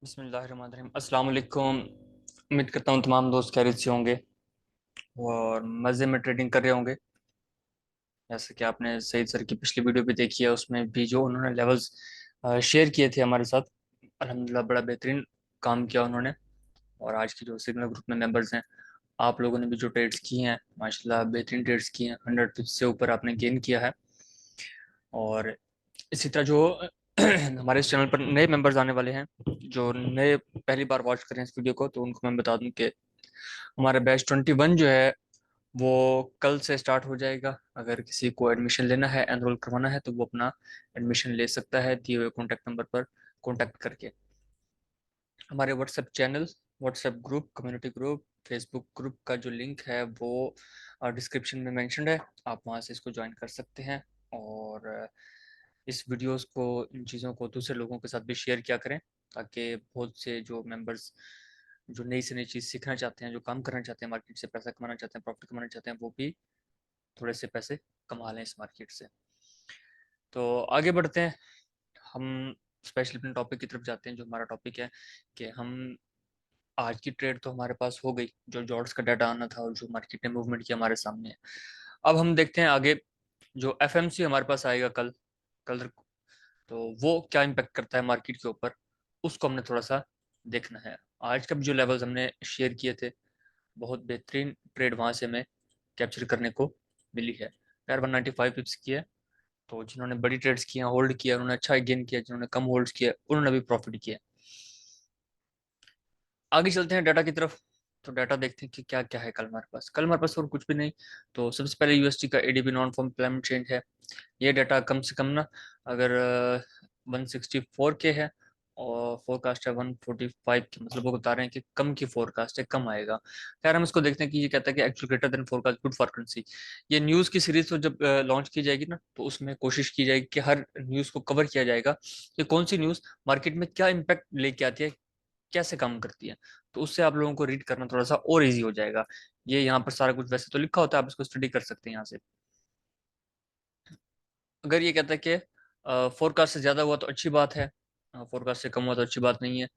बिस्मिल्लाहिर्रहमानिर्रहीम। अस्सलाम वालेकुम। उम्मीद करता हूँ तमाम दोस्त खैरियत से होंगे और मज़े में ट्रेडिंग कर रहे होंगे। जैसे कि आपने सईद सर की पिछली वीडियो भी देखी है, उसमें भी जो उन्होंने लेवल्स शेयर किए थे हमारे साथ, अल्हम्दुलिल्लाह बड़ा बेहतरीन काम किया उन्होंने। और आज की जो सिग्नल ग्रुप में मेंबर्स हैं, आप लोगों ने भी जो ट्रेड्स किए हैं माशाल्लाह बेहतरीन ट्रेड्स किए हैं। 100 पिप्स से ऊपर आपने गेन किया है। और इसी तरह जो हमारे इस चैनल पर नए मेंबर्स आने वाले हैं, जो नए पहली बार वॉच कर रहे हैं इस वीडियो को, तो उनको मैं बता दूं कि हमारा बैच 21 जो है वो कल से स्टार्ट हो जाएगा। अगर किसी को एडमिशन लेना है, एनरोल करवाना है, तो वो अपना एडमिशन ले सकता है दिए हुए कॉन्टैक्ट नंबर पर कॉन्टैक्ट करके। हमारे WhatsApp channel, WhatsApp group, community group, Facebook group का जो लिंक है वो डिस्क्रिप्शन में मेंशन्ड है। आप वहाँ से इसको ज्वाइन कर सकते हैं। और इस वीडियोस को, इन चीज़ों को दूसरे लोगों के साथ भी शेयर किया करें, ताकि बहुत से जो मेंबर्स जो नई से नई चीज़ सीखना चाहते हैं, जो काम करना चाहते हैं, मार्केट से पैसा कमाना चाहते हैं, प्रॉफिट कमाना चाहते हैं, वो भी थोड़े से पैसे कमा लें इस मार्केट से। तो आगे बढ़ते हैं, हम स्पेशली अपने टॉपिक की तरफ जाते हैं। जो हमारा टॉपिक है कि हम आज की ट्रेड तो हमारे पास हो गई, जो जॉर्ड्स का डाटा आना था और जो मार्केट ने मूवमेंट किया हमारे सामने है। अब हम देखते हैं आगे जो एफएमसी हमारे पास आएगा कल कल तो वो क्या इम्पेक्ट करता है मार्केट के ऊपर, उसको हमने थोड़ा सा देखना है। आज का भी जो लेवल्स हमने शेयर किए थे, बहुत बेहतरीन ट्रेड वहां से हमें कैप्चर करने को मिली है। यार 195 पिप्स की है। तो जिन्होंने बड़ी ट्रेड्स किया, होल्ड किया, उन्होंने अच्छा गेन किया। जिन्होंने कम होल्ड किया, उन्होंने भी प्रॉफिट किया। आगे चलते हैं डाटा की तरफ। तो डाटा देखते हैं कि क्या क्या है कल हमारे पास। कल हमारे पास और कुछ भी नहीं। तो सबसे पहले यूएसटी का ADB non farm payment change है। ये डाटा कम से कम ना, अगर 164 के है और फोरकास्ट है 145 की, मतलब वो बता रहे हैं कि कम की फोरकास्ट है, कम आएगा। खैर हम इसको देखते हैं कि ये कहता है कि actual greater than forecast good for currency. ये न्यूज़ की सीरीज तो जब लॉन्च की जाएगी ना, तो उसमें कोशिश की जाएगी कि हर न्यूज़ को कवर किया जाएगा कि कौन सी न्यूज़ मार्केट में क्या इम्पैक्ट लेके आती है, कैसे काम करती है। तो उससे आप लोगों को रीड करना थोड़ा सा और इजी हो जाएगा। ये यहाँ पर सारा कुछ वैसे तो लिखा होता है, आप इसको स्टडी कर सकते हैं यहाँ से। अगर ये कहता है कि फोरकास्ट से ज़्यादा हुआ तो अच्छी बात है, फोरकास्ट से कम हुआ तो अच्छी बात नहीं है।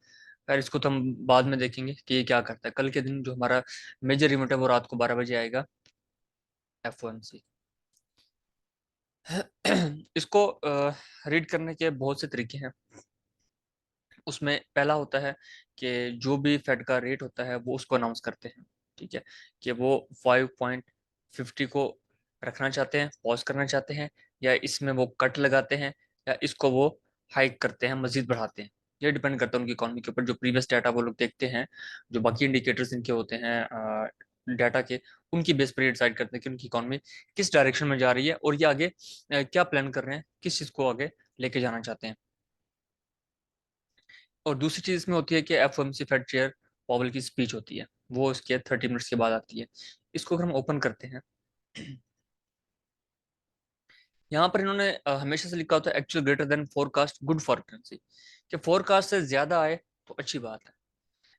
खैर इसको तो हम बाद में देखेंगे कि ये क्या करता है। कल के दिन जो हमारा मेजर इवेंट है वो रात को 12 बजे आएगा, एफ इसको रीड करने के बहुत से तरीके हैं। उसमें पहला होता है कि जो भी फेड का रेट होता है वो उसको अनाउंस करते हैं। ठीक है, कि वो 5.50 को रखना चाहते हैं, पॉज करना चाहते हैं, या इसमें वो कट लगाते हैं, या इसको वो हाइक करते हैं, मजीद बढ़ाते हैं। ये डिपेंड करता है उनकी इकोनॉमी के ऊपर। जो प्रीवियस डाटा वो लोग देखते हैं, जो बाकी इंडिकेटर्स इनके होते हैं डाटा के, उनकी बेस पर डिसाइड करते हैं कि उनकी इकोनॉमी किस डायरेक्शन में जा रही है और ये आगे क्या प्लान कर रहे हैं, किस चीज़ को आगे लेके जाना चाहते हैं। और दूसरी चीज इसमें होती है कि एफओएमसी फेड चेयर पॉवेल की स्पीच होती है, वो इसके 30 मिनट्स के बाद आती है। इसको अगर हम ओपन करते हैं, यहाँ पर इन्होंने हमेशा से लिखा होता है actual greater than forecast good for currency, कि फोरकास्ट से ज्यादा आए तो अच्छी बात है।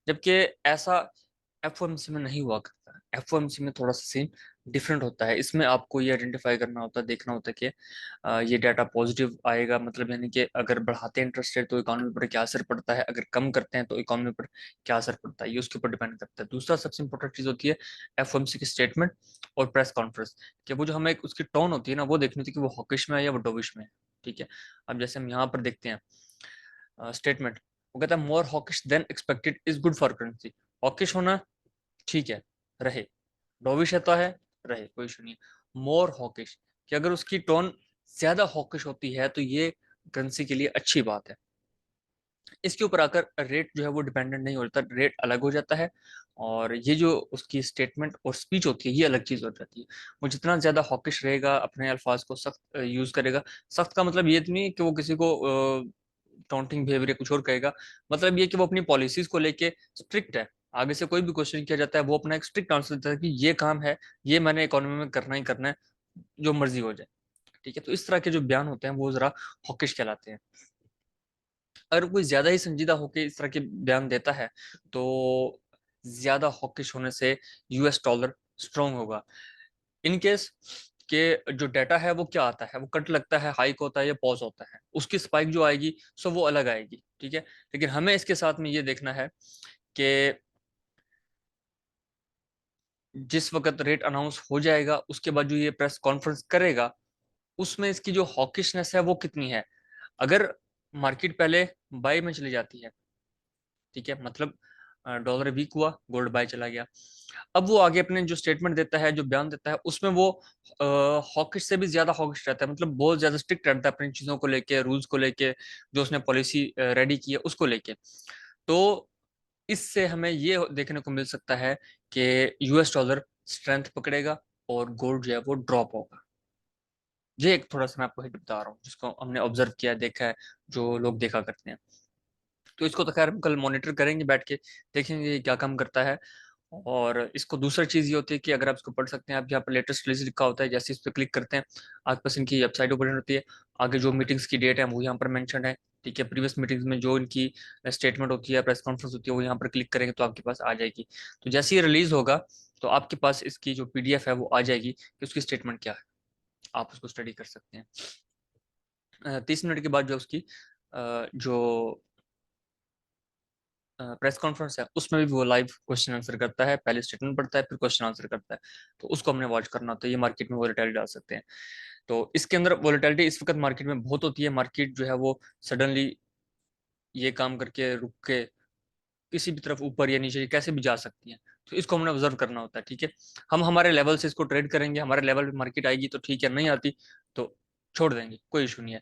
जबकि ऐसा एफओएमसी में नहीं हुआ करता। एफओएमसी में थोड़ा सा सीन डिफरेंट होता है। इसमें आपको ये आइडेंटिफाई करना होता है, देखना होता है कि ये डाटा पॉजिटिव आएगा, मतलब यानी कि अगर बढ़ाते हैं इंटरेस्ट रेट तो इकोनॉमी पर क्या असर पड़ता है, अगर कम करते हैं तो इकोनॉमी पर क्या असर पड़ता है, ये उसके ऊपर डिपेंड करता है। दूसरा सबसे इंपॉर्टेंट चीज होती है एफओएमसी की स्टेटमेंट और प्रेस कॉन्फ्रेंस, कि वो जो हमें उसकी टोन होती है ना, वो देखनी होती है कि वो हॉकिश में है या वो डोविश में है। ठीक है, अब जैसे हम यहाँ पर देखते हैं स्टेटमेंट, वो कहता है more hawkish than expected is good for currency. Hawkish होना ठीक है, रहे। डॉविश है तो है, रहे, कोई इशू नहीं है। मोर हॉकिश, कि अगर उसकी टोन ज्यादा हॉकिश होती है तो ये करेंसी के लिए अच्छी बात है। इसके ऊपर आकर रेट जो है वो डिपेंडेंट नहीं होता, रेट अलग हो जाता है। और ये जो उसकी स्टेटमेंट और स्पीच होती है ये अलग चीज हो जाती है। वो जितना ज्यादा हॉकिश रहेगा, अपने अल्फाज को सख्त यूज करेगा। सख्त का मतलब ये तो नहीं कि वो किसी को टॉन्टिंग बिहेवियर कुछ और कहेगा। मतलब ये कि वो अपनी पॉलिसीज को लेके स्ट्रिक्ट है। आगे से कोई भी क्वेश्चन किया जाता है वो अपना एक स्ट्रिक्ट आंसर देता है कि ये काम है, ये मैंने इकोनॉमी में करना ही करना है, जो मर्जी हो जाए। ठीक है, तो इस तरह के जो बयान होते हैं वो जरा हॉकिश कहलाते हैं। अगर कोई ज्यादा ही संजीदा होकर इस तरह के बयान देता है, तो ज्यादा हॉकिश होने से यूएस डॉलर स्ट्रांग होगा। इन केस कि जो डाटा है वो क्या आता है, वो कट लगता है, हाइक होता है या पॉज होता है, उसकी स्पाइक जो आएगी सो वो अलग आएगी, ठीक है। लेकिन हमें इसके साथ में ये देखना है कि जिस वक्त रेट अनाउंस हो जाएगा उसके बाद जो ये प्रेस कॉन्फ्रेंस करेगा उसमें इसकी जो हॉकिशनेस है वो कितनी है। अगर मार्केट पहले बाय में चली जाती है, ठीक है, मतलब डॉलर वीक हुआ, गोल्ड बाय चला गया, अब वो आगे अपने जो स्टेटमेंट देता है, जो बयान देता है, उसमें वो हॉकिश से भी ज्यादा हॉकिश रहता है, मतलब बहुत ज्यादा स्ट्रिक्ट रहता है अपनी चीजों को लेके, रूल्स को लेके, जो उसने पॉलिसी रेडी की है उसको लेके। तो इससे हमें ये देखने को मिल सकता है कि यूएस डॉलर स्ट्रेंथ पकड़ेगा और गोल्ड जो है वो ड्रॉप होगा। ये एक थोड़ा सा मैं आपको हिंट बता रहा हूँ जिसको हमने ऑब्जर्व किया है, देखा है, जो लोग देखा करते हैं। तो इसको तो खैर हम कल मॉनिटर करेंगे बैठ के, देखेंगे ये क्या काम करता है। और इसको दूसरी चीज ये होती है कि अगर आप इसको पढ़ सकते हैं, आप यहाँ पर लेटेस्ट रिलीज लिखा होता है, जैसे इस पर क्लिक करते हैं आपके पास इनकी वेबसाइट ओपन होती है, आगे जो मीटिंग्स की डेट है वो यहाँ पर मेंशन है, ठीक है। प्रीवियस मीटिंग्स में जो इनकी स्टेटमेंट होती है, प्रेस कॉन्फ्रेंस होती है, वो यहाँ पर क्लिक करेंगे तो आपके पास आ जाएगी। तो जैसे ही रिलीज होगा तो आपके पास इसकी जो पीडीएफ है वो आ जाएगी कि उसकी स्टेटमेंट क्या है, आप उसको स्टडी कर सकते हैं। 30 मिनट के बाद जो उसकी जो प्रेस कॉन्फ्रेंस है उसमें भी वो लाइव क्वेश्चन आंसर करता है, पहले स्टेटमेंट पढ़ता है फिर क्वेश्चन आंसर करता है। तो उसको हमने वॉच करना होता है, ये मार्केट में वोलेटिलिटी डाल सकते हैं। तो इसके अंदर वोलेटिलिटी इस वक्त मार्केट में बहुत होती है, मार्केट जो है वो सडनली ये काम करके रुक के किसी भी तरफ ऊपर या नीचे कैसे भी जा सकती है। तो इसको हमने ऑब्जर्व करना होता है, ठीक है। हम हमारे लेवल से इसको ट्रेड करेंगे, हमारे लेवल पे मार्केट आएगी तो ठीक है, नहीं आती तो छोड़ देंगे, कोई इशू नहीं है।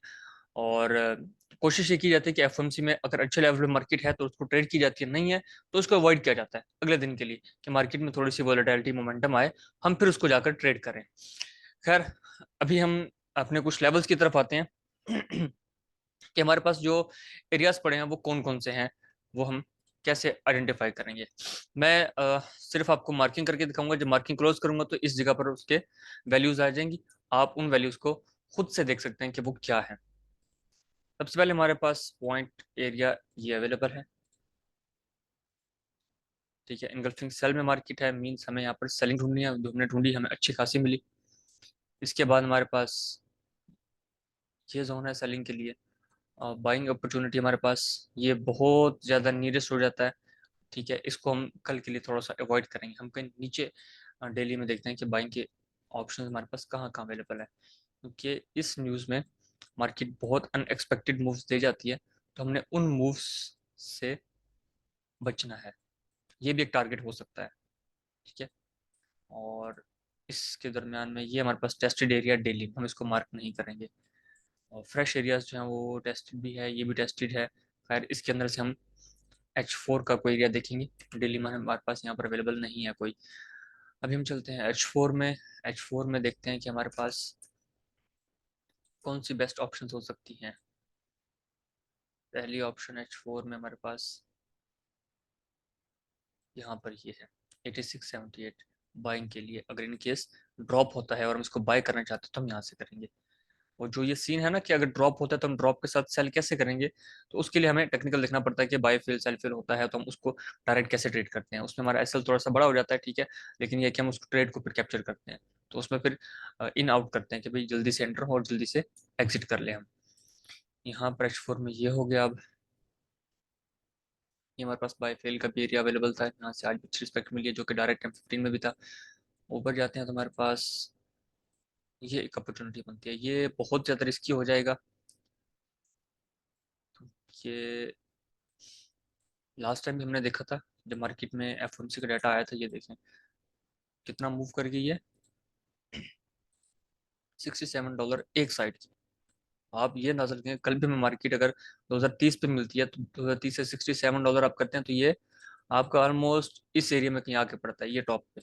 और कोशिश ये की जाती है कि एफएमसी में अगर अच्छे लेवल पे मार्केट है तो उसको ट्रेड की जाती है, नहीं है तो उसको अवॉइड किया जाता है अगले दिन के लिए, कि मार्केट में थोड़ी सी वॉलेटिलिटी मोमेंटम आए, हम फिर उसको जाकर ट्रेड करें। खैर, अभी हम अपने कुछ लेवल्स की तरफ आते हैं कि हमारे पास जो एरियाज पड़े हैं वो कौन कौन से हैं, वो हम कैसे आइडेंटिफाई करेंगे। मैं सिर्फ आपको मार्किंग करके दिखाऊंगा, जब मार्किंग क्लोज करूंगा तो इस जगह पर उसके वैल्यूज आ जाएंगी, आप उन वैल्यूज को खुद से देख सकते हैं कि वो क्या है। सबसे पहले हमारे पास पॉइंट एरिया ये अवेलेबल है, ठीक है। इनगल्फिंग सेल में मार्केट है, मींस हमें यहाँ पर सेलिंग ढूंढनी है, हमने ढूंढी, हमें अच्छी खासी मिली। इसके बाद हमारे पास ये जोन है सेलिंग के लिए, बाइंग अपॉर्चुनिटी हमारे पास ये बहुत ज़्यादा नीरेस्ट हो जाता है, ठीक है। इसको हम कल के लिए थोड़ा सा अवॉइड करेंगे, हम कहीं नीचे डेली में देखते हैं कि बाइंग के ऑप्शन हमारे पास कहाँ कहाँ अवेलेबल है, क्योंकि इस न्यूज़ में मार्केट बहुत अनएक्सपेक्टेड मूव्स दे जाती है, तो हमने उन मूव्स से बचना है, ये भी एक टारगेट हो सकता है, ठीक है। और इसके दरमियान में ये हमारे पास टेस्टेड एरिया डेली, हम इसको मार्क नहीं करेंगे। और फ्रेश एरियाज जो हैं वो टेस्टेड भी है, ये भी टेस्टेड है। खैर, इसके अंदर से हम H4 का कोई एरिया देखेंगे, डेली में हमारे पास यहाँ पर अवेलेबल नहीं है कोई। अभी हम चलते हैं H4 में, H4 में देखते हैं कि हमारे पास कौन सी बेस्ट ऑप्शन हो सकती हैं। पहली ऑप्शन H4 में हमारे पास यहाँ पर ये है 8678 बाइंग के लिए, अगर इन केस ड्रॉप होता है और हम इसको बाय करना चाहते हैं तो हम यहाँ से करेंगे। और जो ये सीन है ना कि अगर ड्रॉप होता है तो हम ड्रॉप के साथ सेल कैसे करेंगे, तो उसके लिए हमें टेक्निकल देखना पड़ता है कि बाय फेल सेल फेल होता है तो हम उसको डायरेक्ट कैसे ट्रेड करते हैं। उसमें हमारा एसएल थोड़ा सा बड़ा हो जाता है, ठीक है, लेकिन ये कि हम उसको ट्रेड को फिर कैप्चर करते हैं, तो उसमें फिर इन आउट करते हैं कि भाई जल्दी से एंटर हो और जल्दी से एग्जिट कर ले हम। यहाँ पर H4 में ये हो गया। अब ये हमारे पास बाय फेल का भी एरिया अवेलेबल था, यहाँ से आज भी अच्छी रिस्पेक्ट मिली है, जो कि डायरेक्ट M15 में भी था। ऊपर जाते हैं तो हमारे पास ये एक अपॉर्चुनिटी बनती है, ये बहुत ज़्यादा रिस्की हो जाएगा। ये लास्ट टाइम भी हमने देखा था जब मार्केट में एफओएमसी का डाटा आया था, ये देखें कितना मूव कर गई है, $67 एक साइड की। आप ये अंदाजा रखें कल भी हमें मार्केट अगर 2030 पे मिलती है तो 2030 से $67 आप करते हैं तो ये आपका ऑलमोस्ट इस एरिया में कहीं आके पड़ता है, ये टॉप पे,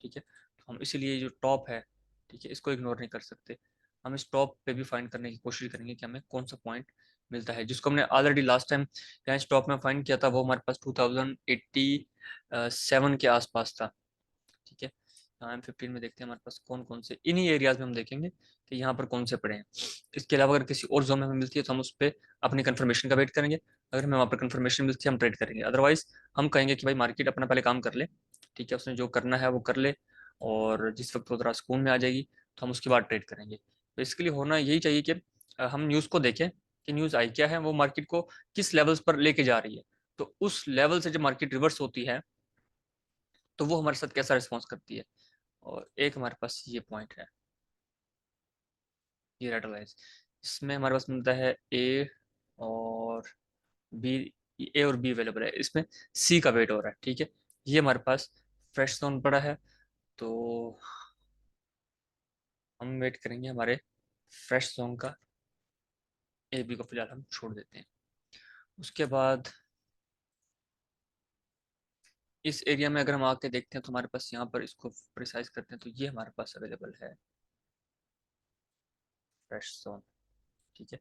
ठीक है। तो हम इसीलिए जो टॉप है, ठीक है, इसको इग्नोर नहीं कर सकते, हम इस टॉप पे भी फाइंड करने की कोशिश करेंगे कि हमें कौन सा पॉइंट मिलता है, जिसको हमने ऑलरेडी लास्ट टाइम यहाँ इस टॉप में फाइंड किया था, वो हमारे पास 2087 के आसपास था, ठीक है। यहाँ M15 में देखते हैं हमारे पास कौन कौन से, इन्हीं एरियाज में हम देखेंगे कि यहाँ पर कौन से पड़े हैं। इसके अलावा अगर किसी और जोन में हमें मिलती है तो हम उस पर अपनी कंफर्मेशन का वेट करेंगे, अगर हमें वहाँ पर कंफर्मेशन मिलती है हम ट्रेड करेंगे, अदरवाइज हम कहेंगे कि भाई मार्केट अपना पहले काम कर ले, ठीक है, उसने जो करना है वो कर ले, और जिस वक्त वो थोड़ा सुकून में आ जाएगी तो हम उसके बाद ट्रेड करेंगे। बेसिकली होना यही चाहिए कि हम न्यूज़ को देखें कि न्यूज़ आई क्या है, वो मार्केट को किस लेवल्स पर लेके जा रही है। तो उस लेवल से जब मार्केट रिवर्स होती है तो वो हमारे साथ कैसा रिस्पॉन्स करती है। और एक हमारे पास ये पॉइंट है, ये रेड लाइन्स, इसमें हमारे पास मिलता है ए और बी, ए और बी अवेलेबल है, इसमें सी का वेट हो रहा है। ठीक है, ये हमारे पास फ्रेश जोन पड़ा है, तो हम वेट करेंगे हमारे फ्रेश जोन का। ए बी को फिलहाल हम छोड़ देते हैं। उसके बाद इस एरिया में अगर हम आके देखते हैं तो हमारे पास यहाँ पर इसको प्रिसाइज करते हैं तो ये हमारे पास अवेलेबल है फ्रेश जोन। ठीक है,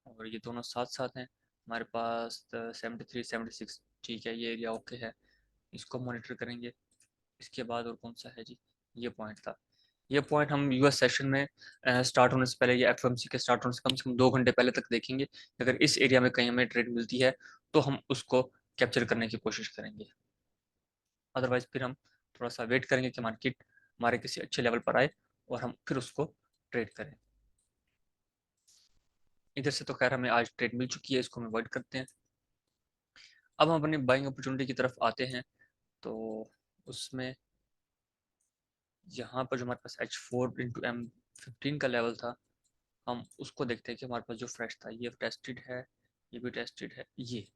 और ये दोनों साथ साथ हैं हमारे पास 73 76। ठीक है, ये एरिया ओके है, इसको मॉनिटर करेंगे। इसके बाद और कौन सा है जी, ये पॉइंट था। ये पॉइंट हम यूएस सेशन में स्टार्ट होने से पहले या एफओएमसी के स्टार्ट होने से कम 2 घंटे पहले तक देखेंगे। अगर इस एरिया में कहीं हमें ट्रेड मिलती है तो हम उसको कैप्चर करने की कोशिश करेंगे। अदरवाइज फिर हम थोड़ा सा वेट करेंगे कि मार्केट हमारे किसी अच्छे लेवल पर आए और हम फिर उसको ट्रेड करें। इधर से तो खैर हमें आज ट्रेड मिल चुकी है, इसको हम अवॉइड करते हैं। अब हम अपनी बाइंग अपॉर्चुनिटी की तरफ आते हैं। तो उसमें यहाँ पर जो हमारे पास H4 × M15 का लेवल था, हम उसको देखते हैं कि हमारे पास जो फ्रेश था ये टेस्टेड है, ये भी टेस्टेड है। ये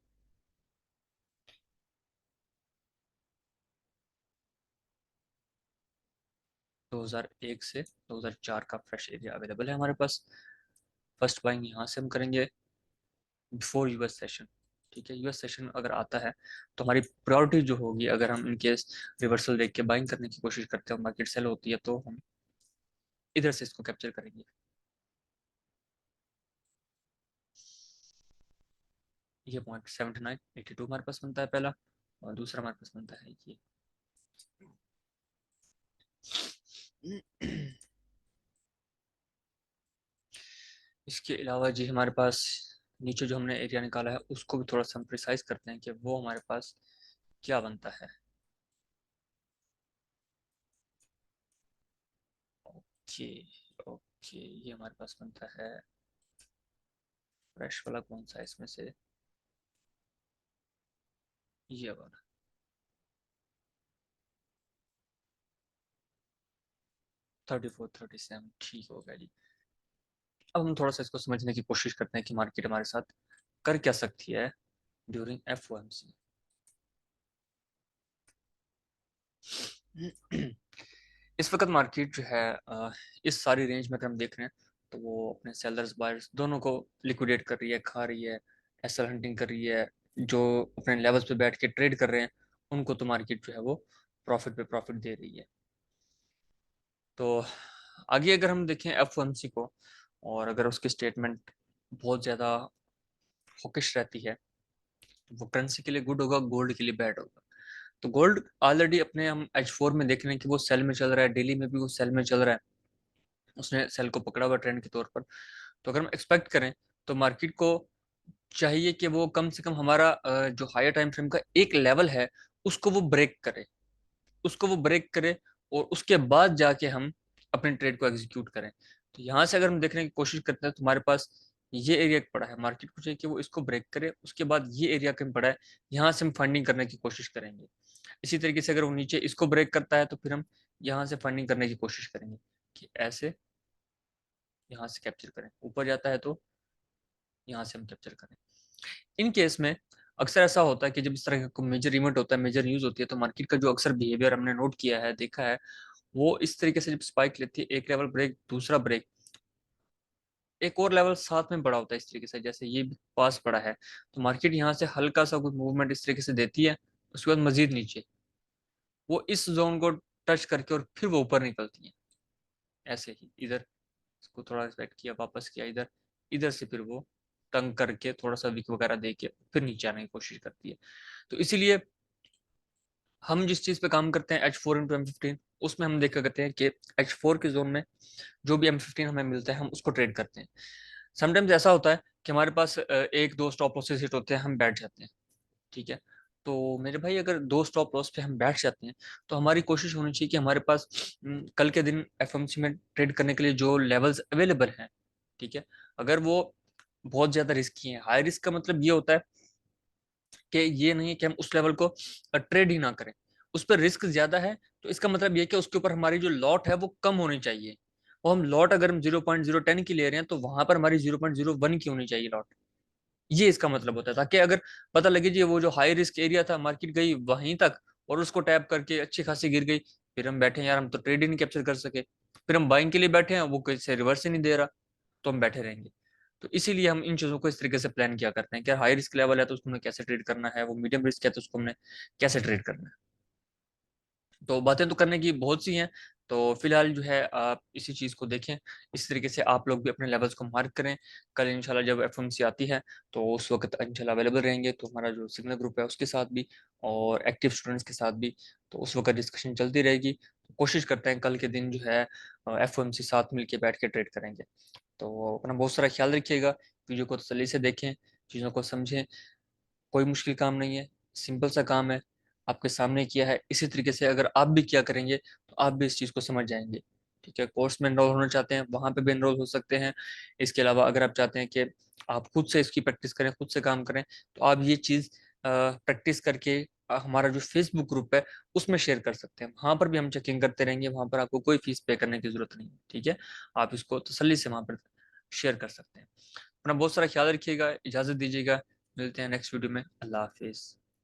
2001 से 2004 का फ्रेश एरिया अवेलेबल है हमारे पास। फर्स्ट बाइंग यहाँ से हम करेंगे बिफोर यूएस सेशन। ठीक है, यूएस सेशन अगर आता है तो हमारी प्रायोरिटी जो होगी, अगर हम इनकेस रिवर्सल देख के बाइंग करने की कोशिश करते हैं और मार्केट सेल होती है तो हम इधर से इसको कैप्चर करेंगे। ये पॉइंट 79 82 हमारे पास बनता है पहला, और दूसरा हमारे पास बनता है ये। इसके अलावा जी हमारे पास नीचे जो हमने एरिया निकाला है उसको भी थोड़ा सा हम प्रिसाइज करते हैं कि वो हमारे पास क्या बनता है। ओके, ओके, ये हमारे पास बनता है फ्रेश वाला, कौन सा है इसमें से, ये वाला। 34 37 ठीक हो गया जी। अब हम थोड़ा सा इसको समझने की कोशिश करते हैं कि मार्केट हमारे साथ कर क्या सकती है ड्यूरिंग एफओएमसी। इस वक्त मार्केट जो है इस सारी रेंज में अगर हम देख रहे हैं तो वो अपने सेलर्स बायर्स दोनों को लिक्विडेट कर रही है, खा रही है, एसएल हंटिंग कर रही है। जो अपने लेवल्स पे बैठ के ट्रेड कर रहे हैं उनको तो मार्केट जो है वो प्रॉफिट पे प्रॉफिट दे रही है। तो आगे अगर हम देखें एफओएमसी को, और अगर उसकी स्टेटमेंट बहुत ज़्यादा हॉकिश रहती है तो वो करेंसी के लिए गुड होगा, गोल्ड के लिए बैड होगा। तो गोल्ड ऑलरेडी अपने हम H4 में देख रहे हैं कि वो सेल में चल रहा है, डेली में भी वो सेल में चल रहा है, उसने सेल को पकड़ा हुआ ट्रेंड के तौर पर। तो अगर हम एक्सपेक्ट करें तो मार्केट को चाहिए कि वो कम से कम हमारा जो हायर टाइम फ्रेम का एक लेवल है उसको वो ब्रेक करे, उसको वो ब्रेक करे, और उसके बाद जाके हम अपने ट्रेड को एग्जीक्यूट करें। तो यहाँ से अगर हम देखने की कोशिश करते हैं तो हमारे पास ये एरिया पड़ा है, मार्केट को चाहिए कि वो इसको ब्रेक करे, उसके बाद ये एरिया कम पड़ा है, यहाँ से हम फंडिंग करने की कोशिश करेंगे। इसी तरीके से अगर वो नीचे इसको ब्रेक करता है तो फिर हम यहाँ से फंडिंग करने की कोशिश करेंगे कि ऐसे यहाँ से कैप्चर करें, ऊपर जाता है तो यहाँ से हम कैप्चर करें। इन केस में अक्सर ऐसा होता है कि जब इस तरह का मेजर इवेंट होता है, मेजर न्यूज होती है, तो मार्केट का जो अक्सर बिहेवियर हमने नोट किया है, देखा है, वो इस तरीके से जब स्पाइक लेती है, एक लेवल ब्रेक, दूसरा ब्रेक, एक और लेवल साथ में बड़ा होता है इस तरीके से, जैसे ये पास बड़ा है तो मार्केट यहाँ से हल्का सा कुछ मूवमेंट इस तरीके से देती है, उसके बाद मजीद नीचे वो इस जोन को टच करके और फिर वो ऊपर निकलती है। ऐसे ही इधर इसको थोड़ा रिस्पेक्ट किया, वापस किया इधर, इधर से फिर वो तंग करके थोड़ा सा विक वगैरह दे के फिर नीचे आने की कोशिश करती है। तो इसीलिए हम जिस चीज़ पे काम करते हैं H4 × M15, उसमें हम देखा करते हैं कि H4 के जोन में जो भी M15 हमें मिलता है हम उसको ट्रेड करते हैं। समटाइम्स ऐसा होता है कि हमारे पास एक दो स्टॉप लॉसेस हिट होते हैं, हम बैठ जाते हैं। ठीक है, तो मेरे भाई अगर 2 स्टॉप लॉस पे हम बैठ जाते हैं तो हमारी कोशिश होनी चाहिए कि हमारे पास कल के दिन एफएमसी में ट्रेड करने के लिए जो लेवल्स अवेलेबल हैं, ठीक है, अगर वो बहुत ज्यादा रिस्की है, हाई रिस्क का मतलब ये होता है कि ये नहीं है कि हम उस लेवल को ट्रेड ही ना करें, उस पर रिस्क ज्यादा है, तो इसका मतलब ये कि उसके ऊपर हमारी जो लॉट है वो कम होनी चाहिए। और हम लॉट अगर हम 0.010 की ले रहे हैं तो वहां पर हमारी 0.01 की होनी चाहिए लॉट। ये इसका मतलब होता है, ताकि अगर पता लगे जी वो जो हाई रिस्क एरिया था, मार्केट गई वहीं तक और उसको टैप करके अच्छी खासी गिर गई, फिर हम बैठे यार हम तो ट्रेड ही नहीं कैप्चर कर सके, फिर हम बाइंग के लिए बैठे हैं, वो कैसे रिवर्स ही नहीं दे रहा, तो हम बैठे रहेंगे। तो इसीलिए हम इन चीजों को इस तरीके से प्लान किया करते हैं कि हाई रिस्क लेवल है तो उसको हमने कैसे ट्रेड करना है, वो मीडियम रिस्क है तो उसको हमने कैसे ट्रेड करना है। तो बातें तो करने की बहुत सी हैं, तो फिलहाल जो है आप इसी चीज़ को देखें, इस तरीके से आप लोग भी अपने लेवल्स को मार्क करें। कल इंशाल्लाह जब एफएमसी आती है तो उस वक्त इंशाल्लाह अवेलेबल रहेंगे, तो हमारा जो सिग्नल ग्रुप है उसके साथ भी और एक्टिव स्टूडेंट्स के साथ भी, तो उस वक्त डिस्कशन चलती रहेगी। तो कोशिश करते हैं कल के दिन जो है एफओएमसी साथ मिलके बैठ के ट्रेड करेंगे। तो अपना बहुत सारा ख्याल रखिएगा, वीडियो को तसल्ली से देखें, चीज़ों को समझें, कोई मुश्किल काम नहीं है, सिंपल सा काम है, आपके सामने किया है, इसी तरीके से अगर आप भी किया करेंगे तो आप भी इस चीज़ को समझ जाएंगे। ठीक है, कोर्स में एनरोल होना चाहते हैं वहां पे भी एनरोल हो सकते हैं। इसके अलावा अगर आप चाहते हैं कि आप खुद से इसकी प्रैक्टिस करें, खुद से काम करें, तो आप ये चीज़ प्रैक्टिस करके हमारा जो फेसबुक ग्रुप है उसमें शेयर कर सकते हैं, वहां पर भी हम चेकिंग करते रहेंगे, वहां पर आपको कोई फीस पे करने की जरूरत नहीं है। ठीक है, आप इसको तसल्ली से वहां पर शेयर कर सकते हैं। अपना बहुत सारा ख्याल रखिएगा, इजाजत दीजिएगा, मिलते हैं नेक्स्ट वीडियो में, अल्लाह हाफिज।